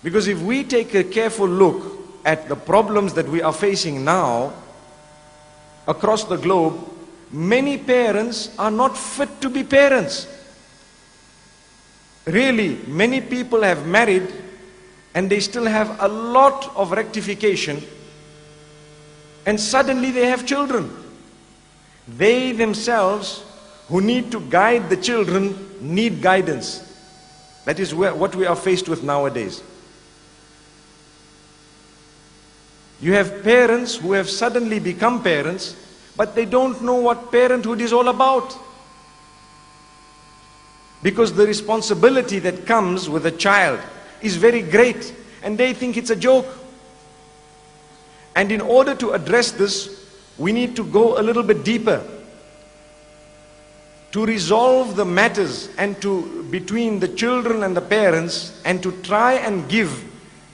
Because if we take a careful look at the problems that we are facing now across the globe, many parents are not fit to be parents. Really, many people have married and they still have a lot of rectification, and suddenly they have children. They themselves, who need to guide the children, need guidance. That is what we are faced with nowadays. You have parents who have suddenly become parents, but they don't know what parenthood is all about. Because the responsibility that comes with a child is very great, and they think it's a joke. And in order to address this, we need to go a little bit deeper to resolve the matters and between the children and the parents, and to try and give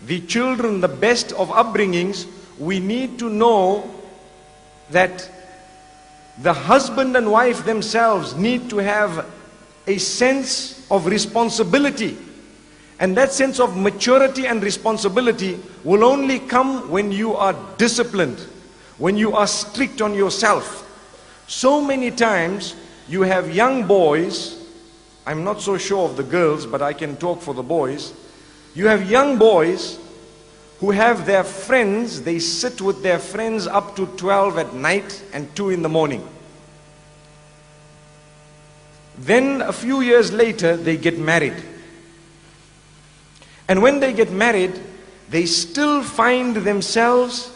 the children the best of upbringings. We need to know that the husband and wife themselves need to have a sense of responsibility, and that sense of maturity and responsibility will only come when you are disciplined, when you are strict on yourself. So many times you have young boys, I'm not so sure of the girls, but I can talk for the boys. You have young boys who have their friends, they sit with their friends up to 12 at night and 2 in the morning. Then a few years later, they get married. And when they get married, they still find themselves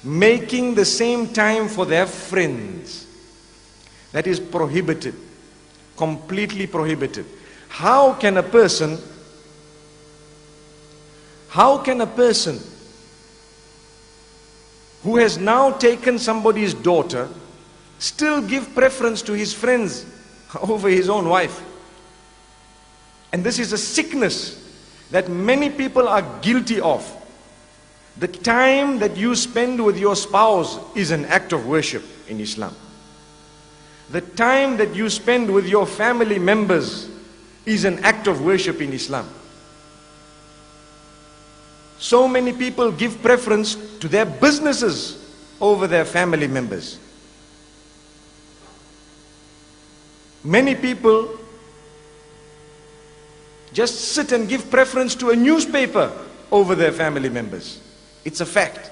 making the same time for their friends. That is prohibited, completely prohibited. How can a person who has now taken somebody's daughter still give preference to his friends over his own wife? And this is a sickness that many people are guilty of. The time that you spend with your spouse is an act of worship in Islam. The time that you spend with your family members is an act of worship in Islam. So many people give preference to their businesses over their family members. Many people just sit and give preference to a newspaper over their family members. It's a fact.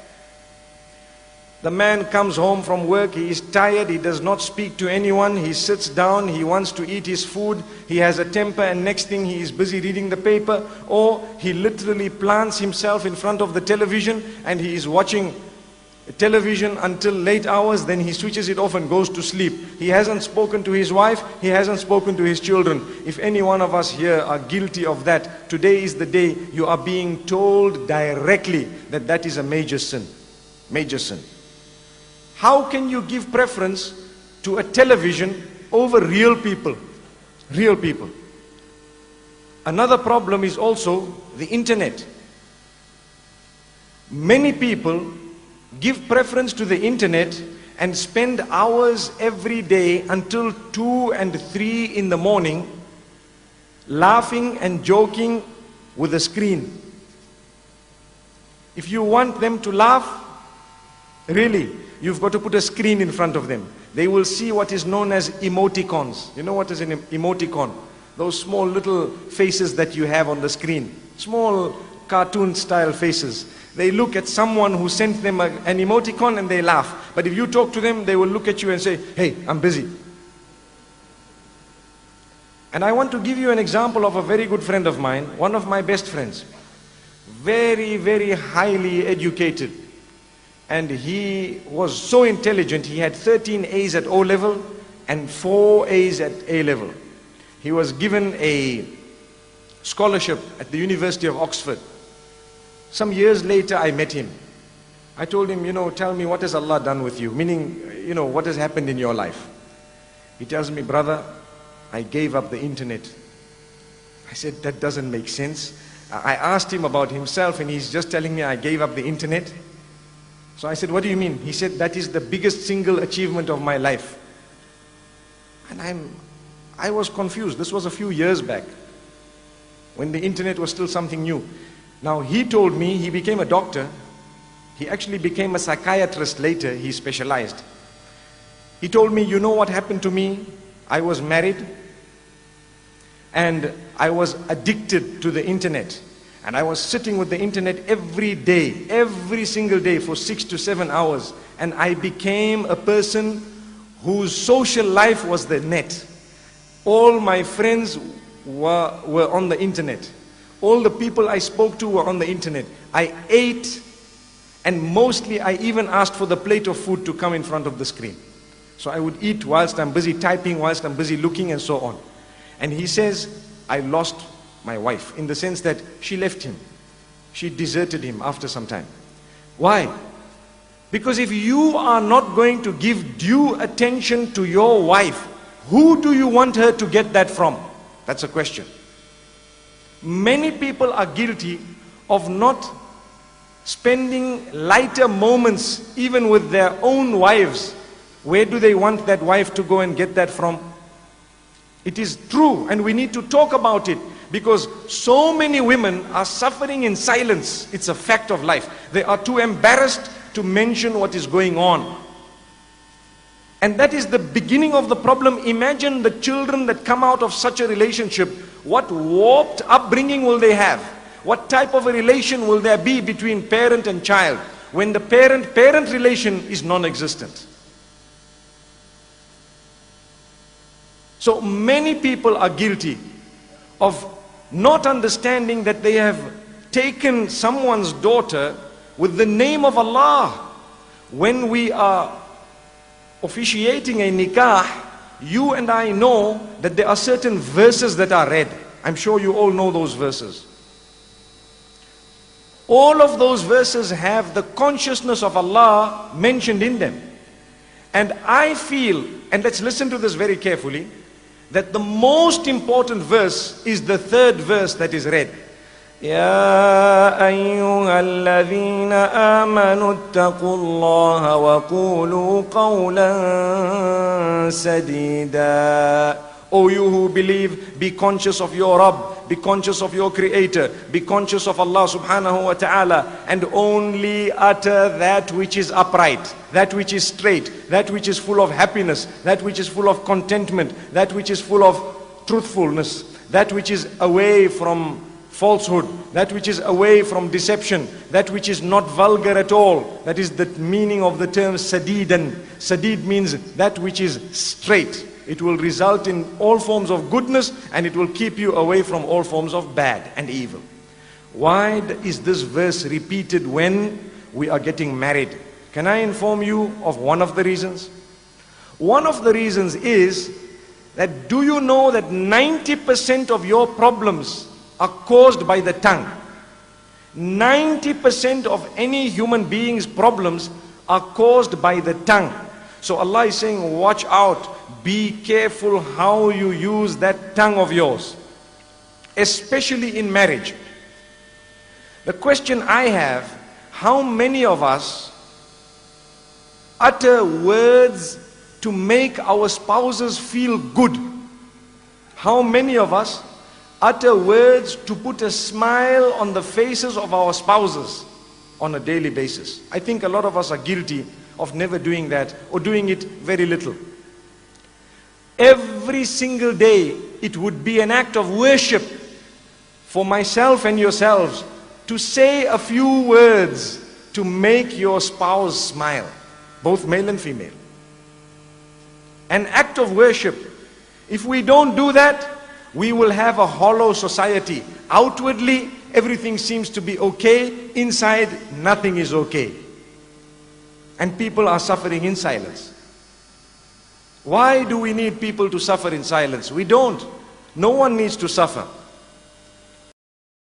The man comes home from work, he is tired, he does not speak to anyone, he sits down, he wants to eat his food, he has a temper, and next thing he is busy reading the paper, or he literally plants himself in front of the television and he is watching television until late hours, then he switches it off and goes to sleep. He hasn't spoken to his wife, he hasn't spoken to his children. If any one of us here are guilty of that, today is the day you are being told directly that that is a major sin. Major sin. How can you give preference to a television over real people? Real people. Another problem is also the internet. Many people give preference to the internet and spend hours every day until 2 and 3 in the morning laughing and joking with a screen. If you want them to laugh, really, you've got to put a screen in front of them. They will see what is known as emoticons. You know what is an emoticon? Those small little faces that you have on the screen. Small cartoon style faces. They look at someone who sent them an emoticon and they laugh. But if you talk to them, they will look at you and say, "Hey, I'm busy." And I want to give you an example of a very good friend of mine, one of my best friends. Very, very highly educated. And he was so intelligent, he had 13 A's at O level and 4 A's at A level. He was given a scholarship at the University of Oxford. Some years later, I met him. I told him, tell me, what has Allah done with you? Meaning, what has happened in your life? He tells me, "Brother, I gave up the internet." I said, "That doesn't make sense." I asked him about himself and he's just telling me, "I gave up the internet." So I said, "What do you mean?" He said, "That is the biggest single achievement of my life." And I was confused. This was a few years back. when the internet was still something new. Now he told me he became a doctor. He actually became a psychiatrist later. He specialized. He told me, you know what happened to me? I was married and I was addicted to the internet. And I was sitting with the internet every day, every single day for 6 to 7 hours. And I became a person whose social life was the net. All my friends were on the internet. All the people I spoke to were on the internet. I ate, and mostly I even asked for the plate of food to come in front of the screen. So I would eat whilst I'm busy typing, whilst I'm busy looking, and so on. And he says, I lost my wife, in the sense that she left him. She deserted him after some time. Why? Because if you are not going to give due attention to your wife, who do you want her to get that from? That's a question. Many people are guilty of not spending lighter moments even with their own wives. Where do they want that wife to go and get that from? It is true, and we need to talk about it, because so many women are suffering in silence. It's a fact of life. They are too embarrassed to mention what is going on. And that is the beginning of the problem. Imagine the children that come out of such a relationship. What warped upbringing will they have? What type of a relation will there be between parent and child when the parent-parent relation is non-existent? So many people are guilty of not understanding that they have taken someone's daughter with the name of Allah. When we are officiating a nikah, you and I know that there are certain verses that are read. I'm sure you all know those verses. All of those verses have the consciousness of Allah mentioned in them. And I feel, and let's listen to this very carefully, that the most important verse is the third verse that is read. يا أيها الذين آمنوا اتقوا الله وقولوا قولا سديدا. O you who believe, be conscious of your Rabb, be conscious of your Creator, be conscious of Allah subhanahu wa ta'ala, and only utter that which is upright, that which is straight, that which is full of happiness, that which is full of contentment, that which is full of truthfulness, that which is away from falsehood, that which is away from deception, that which is not vulgar at all. That is the meaning of the term sadidan. Sadid means that which is straight. It will result in all forms of goodness, and it will keep you away from all forms of bad and evil. Why is this verse repeated when we are getting married? Can I inform you of one of the reasons? One of the reasons is that, do you know that 90% of your problems are caused by the tongue? 90% of any human being's problems are caused by the tongue. So Allah is saying, watch out, be careful how you use that tongue of yours, especially in marriage. The question I have, how many of us utter words to make our spouses feel good? How many of us utter words to put a smile on the faces of our spouses on a daily basis? I think a lot of us are guilty of never doing that, or doing it very little. Every single day it would be an act of worship for myself and yourselves to say a few words to make your spouse smile, both male and female. An act of worship. If we don't do that, we will have a hollow society. Outwardly, everything seems to be okay. Inside, nothing is okay. And people are suffering in silence. Why do we need people to suffer in silence? We don't. No one needs to suffer.